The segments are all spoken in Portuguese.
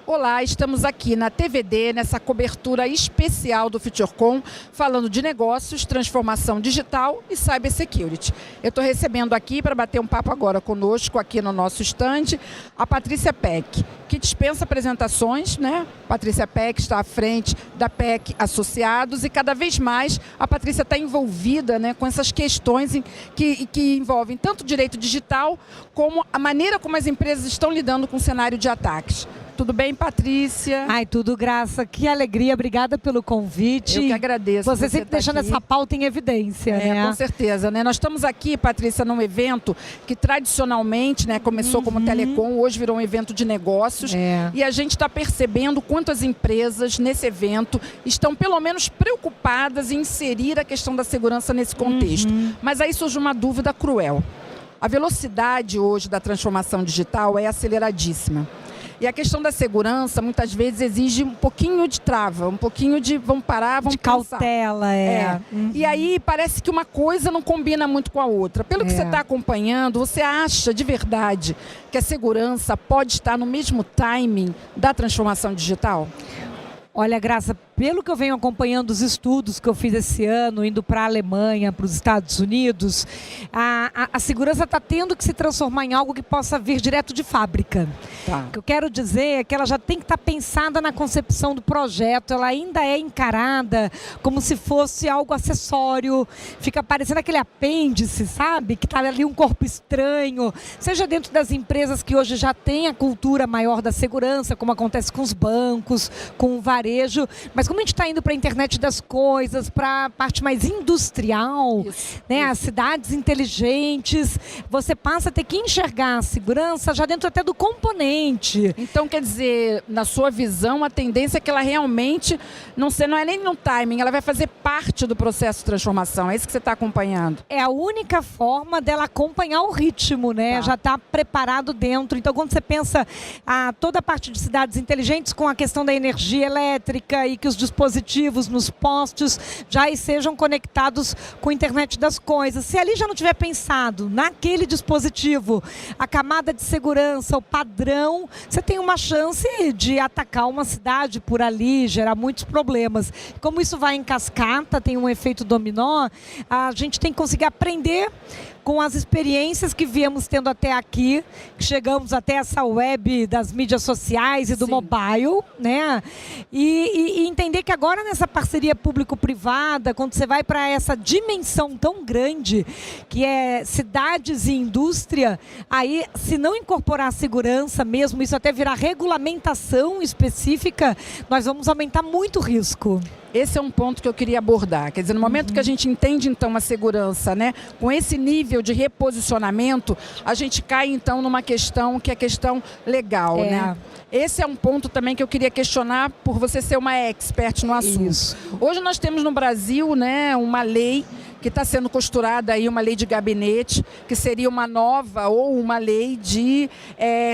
Olá, estamos aqui na TVD, nessa cobertura especial do FutureCon, falando de negócios, transformação digital e cybersecurity. Eu estou recebendo aqui para bater um papo agora conosco, aqui no nosso stand, a Patrícia Peck, que dispensa apresentações, né? Patrícia Peck está à frente da Peck Associados e cada vez mais a Patrícia está envolvida, né, com essas questões que envolvem tanto o direito digital como a maneira como as empresas estão lidando com o cenário de ataques. Tudo bem, Patrícia? Ai, tudo, Graça. Que alegria. Obrigada pelo convite. Eu que agradeço. Você sempre deixando essa pauta em evidência, né? Com certeza, né? Nós estamos aqui, Patrícia, num evento que tradicionalmente, né, começou como Telecom, hoje virou um evento de negócios. E a gente está percebendo quanto as empresas, nesse evento, estão pelo menos preocupadas em inserir a questão da segurança nesse contexto. Mas aí surge uma dúvida cruel. A velocidade hoje da transformação digital é aceleradíssima. E a questão da segurança, muitas vezes, exige um pouquinho de trava, um pouquinho de vamos parar, vamos pensar. Cautela, E aí parece que uma coisa não combina muito com a outra. Pelo que você está acompanhando, você acha de verdade que a segurança pode estar no mesmo timing da transformação digital? Olha, Graça, pelo que eu venho acompanhando os estudos que eu fiz esse ano, indo para a Alemanha, para os Estados Unidos, a segurança está tendo que se transformar em algo que possa vir direto de fábrica. O que eu quero dizer é que ela já tem que estar pensada na concepção do projeto, ela ainda é encarada como se fosse algo acessório, fica parecendo aquele apêndice, sabe? Que está ali um corpo estranho, seja dentro das empresas que hoje já têm a cultura maior da segurança, como acontece com os bancos, com o varejo, mas como a gente está indo para a internet das coisas, para a parte mais industrial, né, as cidades inteligentes, você passa a ter que enxergar a segurança já dentro até do componente. Então, quer dizer, na sua visão, a tendência é que ela realmente não é nem no timing, ela vai fazer parte do processo de transformação. É isso que você está acompanhando? É a única forma dela acompanhar o ritmo, né? Já está preparado dentro. Então, quando você pensa toda a parte de cidades inteligentes com a questão da energia elétrica e que os dispositivos nos postos já sejam conectados com a internet das coisas. Se ali já não tiver pensado naquele dispositivo, a camada de segurança, o padrão, você tem uma chance de atacar uma cidade por ali, gerar muitos problemas. Como isso vai em cascata, tem um efeito dominó, a gente tem que conseguir aprender com as experiências que viemos tendo até aqui, que chegamos até essa web das mídias sociais e do mobile, né? E entender que agora nessa parceria público-privada, quando você vai para essa dimensão tão grande, que é cidades e indústria, aí se não incorporar a segurança mesmo, isso até virar regulamentação específica, nós vamos aumentar muito o risco. Esse é um ponto que eu queria abordar. Quer dizer, no momento que a gente entende, então, a segurança, né, com esse nível de reposicionamento, a gente cai, então, numa questão que é a questão legal, né? Esse é um ponto também que eu queria questionar por você ser uma expert no assunto. Hoje nós temos no Brasil, né, uma lei que está sendo costurada aí, uma lei de gabinete, que seria uma nova ou uma lei de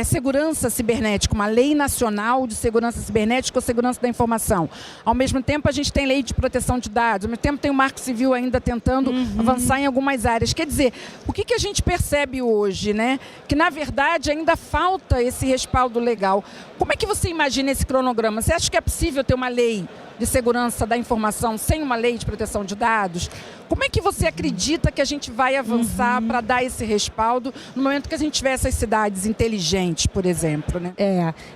segurança cibernética, uma lei nacional de segurança cibernética ou segurança da informação. Ao mesmo tempo, a gente tem lei de proteção de dados, ao mesmo tempo tem o Marco Civil ainda tentando avançar em algumas áreas. Quer dizer, o que a gente percebe hoje, né? Que, na verdade, ainda falta esse respaldo legal. Como é que você imagina esse cronograma? Você acha que é possível ter uma lei de segurança da informação sem uma lei de proteção de dados? Como é que você acredita que a gente vai avançar para dar esse respaldo no momento que a gente tiver essas cidades inteligentes, por exemplo, né?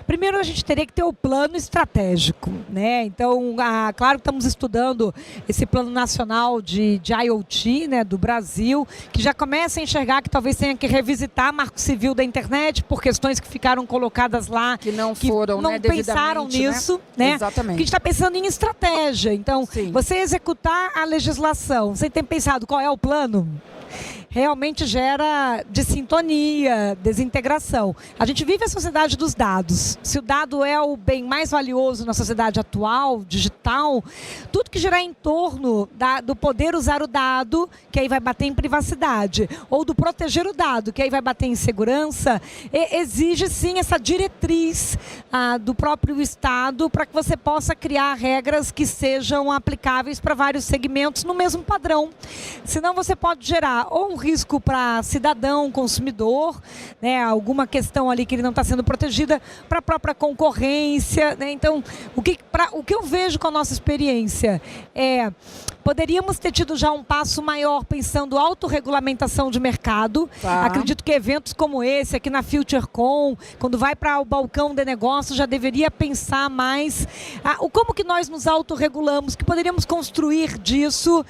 Primeiro a gente teria que ter o plano estratégico, né? Então, claro que estamos estudando esse plano nacional de IoT, né, do Brasil, que já começa a enxergar que talvez tenha que revisitar Marco Civil da internet por questões que ficaram colocadas lá, que não foram, não pensaram nisso, né? Exatamente. Porque a gente está pensando em estratégia. Então, você executar a legislação, você tem pensado qual é o plano? Realmente gera desintonia, desintegração. A gente vive a sociedade dos dados. Se o dado é o bem mais valioso na sociedade atual, digital, tudo que girar em torno do poder usar o dado, que aí vai bater em privacidade, ou do proteger o dado, que aí vai bater em segurança, exige sim essa diretriz do próprio Estado para que você possa criar regras que sejam aplicáveis para vários segmentos no mesmo padrão. Senão você pode gerar ou um risco para cidadão, consumidor, né? Alguma questão ali que ele não está sendo protegida, para a própria concorrência, né? Então, o que eu vejo com a nossa experiência é... Poderíamos ter tido já um passo maior pensando autorregulamentação de mercado. Tá. Acredito que eventos como esse, aqui na FutureCon, quando vai para o balcão de negócio, já deveria pensar mais como que nós nos autorregulamos, que poderíamos construir disso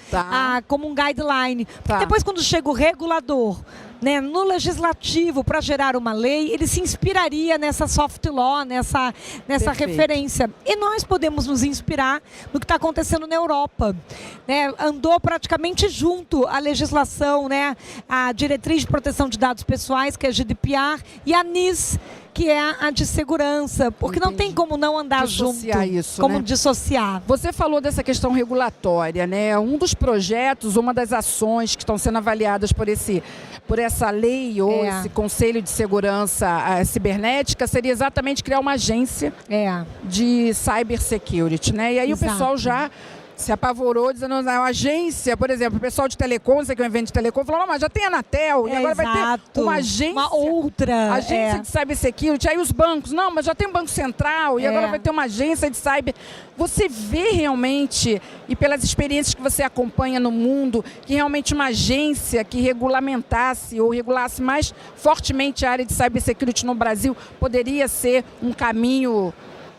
como um guideline. Porque depois, quando chega o regulador, né, no legislativo para gerar uma lei, ele se inspiraria nessa soft law, nessa referência. E nós podemos nos inspirar no que está acontecendo na Europa. Né? Andou praticamente junto a legislação, né, a Diretriz de Proteção de Dados Pessoais, que é a GDPR, e a NIS, que é a de segurança, porque não tem como não andar dissociar junto, isso, como né? dissociar. Você falou dessa questão regulatória, né? Um dos projetos, uma das ações que estão sendo avaliadas por essa lei ou esse Conselho de Segurança Cibernética seria exatamente criar uma agência de cybersecurity, né? E aí o pessoal já se apavorou, dizendo, a agência, por exemplo, o pessoal de telecom, você que é um evento de telecom, falou, não, mas já tem a Anatel, e agora vai ter uma agência. Uma outra. Agência de cybersecurity, aí os bancos, não, mas já tem um Banco Central, e agora vai ter uma agência de cyber. Você vê realmente, e pelas experiências que você acompanha no mundo, que realmente uma agência que regulamentasse ou regulasse mais fortemente a área de cybersecurity no Brasil poderia ser um caminho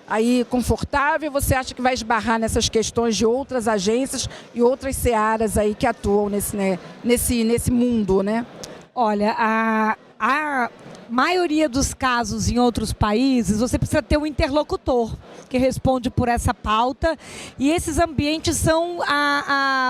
aí confortável? Você acha que vai esbarrar nessas questões de outras agências e outras searas aí que atuam nesse mundo, né? Olha, a maioria dos casos em outros países, você precisa ter um interlocutor que responde por essa pauta, e esses ambientes são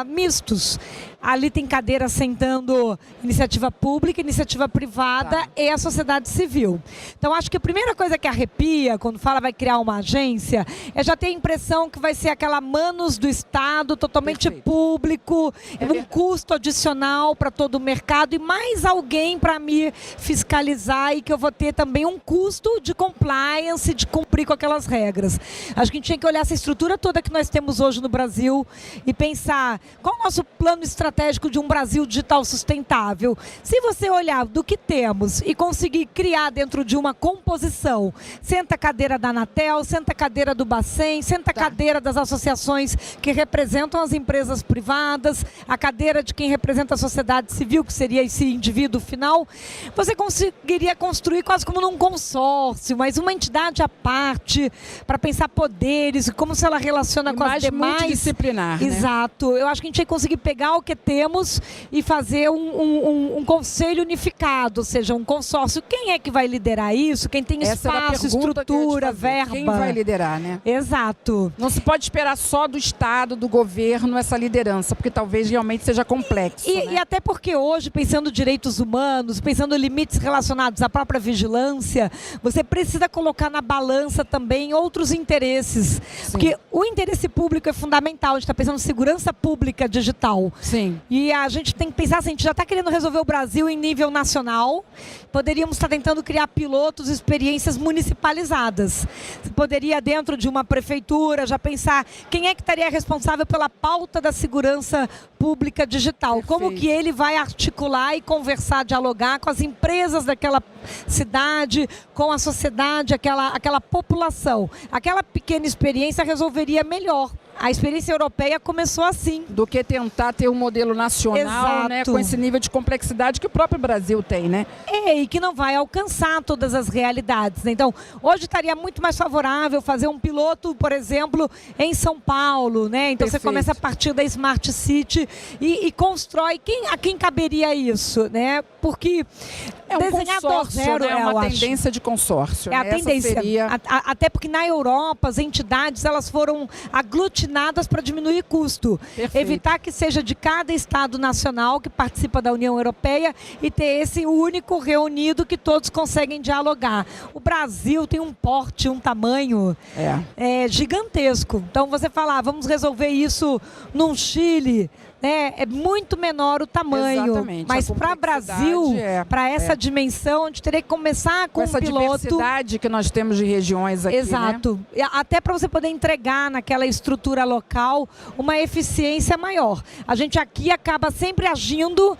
mistos. Ali tem cadeira sentando iniciativa pública, iniciativa privada e a sociedade civil. Então, acho que a primeira coisa que arrepia quando fala vai criar uma agência é já ter a impressão que vai ser aquela manos do Estado, totalmente público, um custo adicional para todo o mercado e mais alguém para me fiscalizar, e que eu vou ter também um custo de compliance, de cumprir com aquelas regras. Acho que a gente tinha que olhar essa estrutura toda que nós temos hoje no Brasil e pensar qual é o nosso plano estratégico de um Brasil digital sustentável. Se você olhar do que temos e conseguir criar dentro de uma composição, senta a cadeira da Anatel, senta a cadeira do Bacen, senta a cadeira das associações que representam as empresas privadas, a cadeira de quem representa a sociedade civil, que seria esse indivíduo final, você conseguiria construir quase como num consórcio, mas uma entidade à parte, para pensar poderes e como se ela relaciona com as demais. Multidisciplinar, né? Exato. Eu acho que a gente ia conseguir pegar o que temos e fazer um conselho unificado, ou seja, um consórcio. Quem é que vai liderar isso? Quem tem espaço, estrutura, verba? Quem vai liderar, né? Exato. Não se pode esperar só do Estado, do governo, essa liderança, porque talvez realmente seja complexo. E até porque hoje, pensando direitos humanos, pensando limites relacionados à própria vigilância, você precisa colocar na balança também outros interesses. Sim. Porque o interesse público é fundamental. A gente está pensando em segurança pública digital. Sim. E a gente tem que pensar assim, a gente já está querendo resolver o Brasil em nível nacional, poderíamos estar tentando criar pilotos, experiências municipalizadas. Você poderia, dentro de uma prefeitura, já pensar quem é que estaria responsável pela pauta da segurança pública digital. Perfeito. Como que ele vai articular e conversar, dialogar com as empresas daquela cidade, com a sociedade, aquela população. Aquela pequena experiência resolveria melhor. A experiência europeia começou assim. Do que tentar ter um modelo nacional, né, com esse nível de complexidade que o próprio Brasil tem, né? E que não vai alcançar todas as realidades, né? Então, hoje estaria muito mais favorável fazer um piloto, por exemplo, em São Paulo, né? Então, Perfeito. Você começa a partir da Smart City e constrói. A quem caberia isso, né? Porque é um consórcio, né? É uma tendência de consórcio. É a tendência. Seria... Até porque na Europa, as entidades elas foram aglutinadas para diminuir custo. Perfeito. Evitar que seja de cada Estado nacional que participa da União Europeia e ter esse único reunido que todos conseguem dialogar. O Brasil tem um porte, um tamanho gigantesco. Então você fala, vamos resolver isso num Chile, né, é muito menor o tamanho. Exatamente. Mas para o Brasil, para essa dimensão, a gente teria que começar com essa um piloto. Diversidade que nós temos de regiões aqui, Exato. Né? Até para você poder entregar naquela estrutura local uma eficiência maior. A gente aqui acaba sempre agindo,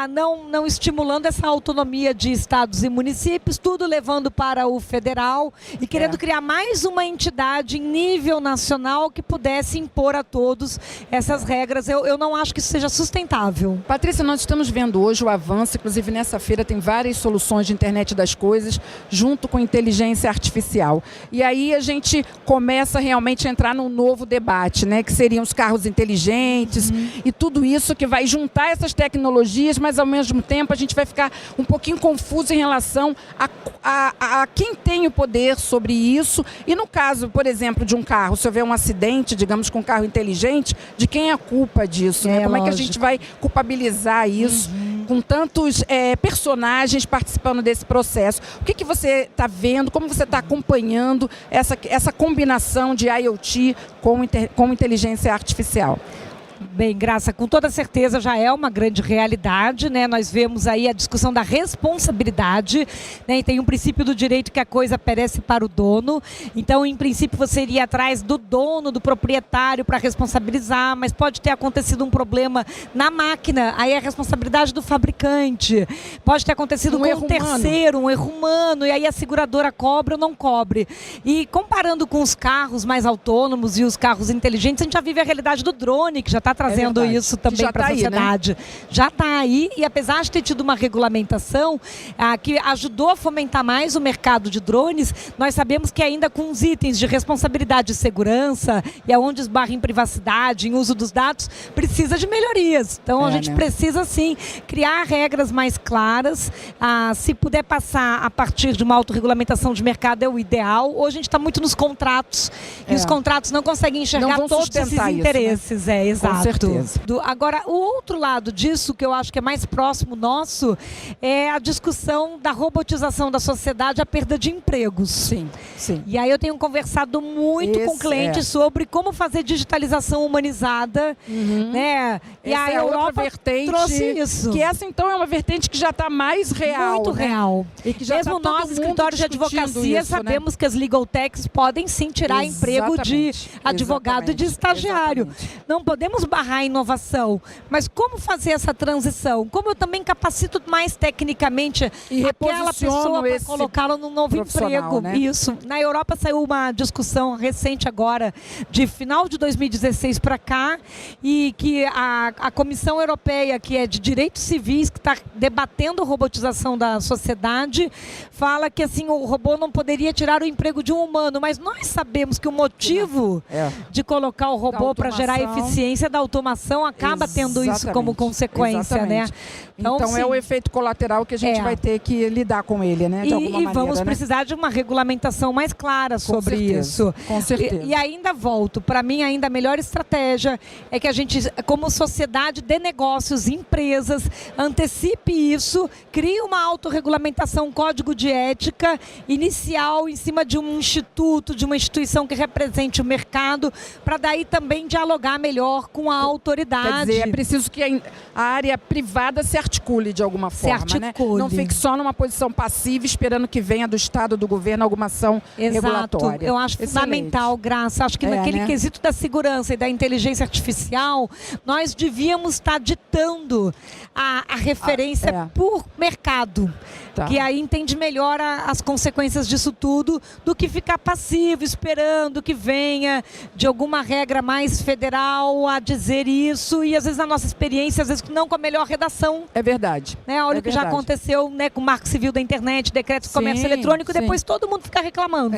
não estimulando essa autonomia de estados e municípios, tudo levando para o federal e querendo criar mais uma entidade em nível nacional que pudesse impor a todos essas regras. Eu não acho que isso seja sustentável. Patrícia, nós estamos vendo hoje o avanço, inclusive nessa feira tem várias soluções de internet das coisas, junto com inteligência artificial. E aí a gente começa realmente a entrar num novo debate, né? Que seriam os carros inteligentes e tudo isso que vai juntar essas tecnologias, mas ao mesmo tempo a gente vai ficar um pouquinho confuso em relação a quem tem o poder sobre isso. E no caso, por exemplo, de um carro, se houver um acidente, digamos, com um carro inteligente, de quem é a culpa disso? Né? Como é que a gente vai culpabilizar isso com tantos personagens participando desse processo? O que você está vendo, como você está acompanhando essa combinação de IoT com inteligência artificial? Bem, Graça, com toda certeza já é uma grande realidade, né? Nós vemos aí a discussão da responsabilidade, né? E tem um princípio do direito que a coisa perece para o dono. Então, em princípio, você iria atrás do dono, do proprietário para responsabilizar, mas pode ter acontecido um problema na máquina, aí é a responsabilidade do fabricante. Pode ter acontecido com um terceiro, um erro humano, e aí a seguradora cobre ou não cobre. E comparando com os carros mais autônomos e os carros inteligentes, a gente já vive a realidade do drone, que já está trazendo isso também para a sociedade. Né? Já está aí, e apesar de ter tido uma regulamentação que ajudou a fomentar mais o mercado de drones, nós sabemos que ainda com os itens de responsabilidade e segurança, e aonde esbarra em privacidade, em uso dos dados, precisa de melhorias. Então a gente precisa sim criar regras mais claras. Se puder passar a partir de uma autorregulamentação de mercado é o ideal. Hoje a gente está muito nos contratos, e os contratos não conseguem enxergar todos esses interesses. Né? Exato. Com certeza. Agora, o outro lado disso, que eu acho que é mais próximo nosso, é a discussão da robotização da sociedade, a perda de empregos. Sim, sim. E aí eu tenho conversado muito com clientes sobre como fazer digitalização humanizada, né? E a Europa trouxe isso. Que essa, então, é uma vertente que já está mais real. Muito real. E que já mesmo nós, escritórios de advocacia, isso, sabemos que as legal techs podem sim tirar emprego de advogado e de estagiário. Não podemos barrar a inovação, mas como fazer essa transição? Como eu também capacito mais tecnicamente aquela pessoa para colocá-la num novo emprego? Né? Isso. Na Europa saiu uma discussão recente agora, de final de 2016 para cá, e que a Comissão Europeia, que é de Direitos Civis, que está debatendo a robotização da sociedade, fala que assim, o robô não poderia tirar o emprego de um humano, mas nós sabemos que o motivo de colocar o robô para gerar eficiência da automação acaba tendo isso como consequência, né? Então é o efeito colateral que a gente vai ter que lidar com ele, né? De alguma maneira, vamos precisar de uma regulamentação mais clara sobre isso. Com certeza. E ainda volto, para mim ainda a melhor estratégia é que a gente, como sociedade de negócios, empresas, antecipe isso, crie uma autorregulamentação, um código de ética inicial em cima de um instituto, de uma instituição que represente o mercado, para daí também dialogar melhor com a autoridade. Quer dizer, é preciso que a área privada se articule de alguma forma, né? Não fique só numa posição passiva esperando que venha do Estado, do governo, alguma ação regulatória. Eu acho fundamental, Graça. Acho que naquele quesito da segurança e da inteligência artificial, nós devíamos estar ditando a referência por mercado. Que aí entende melhor as consequências disso tudo do que ficar passivo, esperando que venha de alguma regra mais federal a dizer isso, e às vezes na nossa experiência, às vezes não com a melhor redação. É verdade. Né? Olha o que já aconteceu, né, com o Marco Civil da Internet, decreto de comércio eletrônico, depois todo mundo fica reclamando.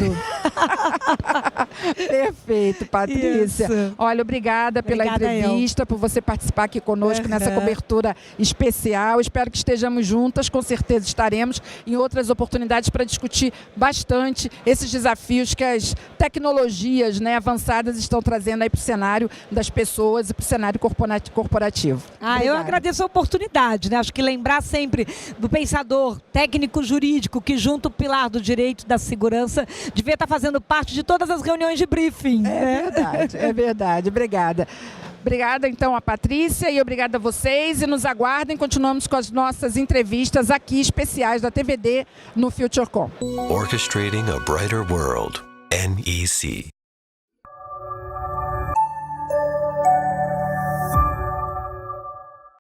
Perfeito, Patrícia. Isso. Olha, obrigada pela entrevista, por você participar aqui conosco nessa cobertura especial. Espero que estejamos juntas, com certeza estaremos em outras oportunidades para discutir bastante esses desafios que as tecnologias, né, avançadas estão trazendo aí para o cenário das pessoas e para o cenário corporativo. Eu agradeço a oportunidade, né? Acho que lembrar sempre do pensador técnico-jurídico que junto o pilar do direito e da segurança devia estar fazendo parte de todas as reuniões de briefing. É verdade, é verdade. Obrigada. Obrigada, então, a Patrícia e obrigada a vocês. E nos aguardem, continuamos com as nossas entrevistas aqui especiais da TVD no FutureCom. Orchestrating a Brighter World, NEC.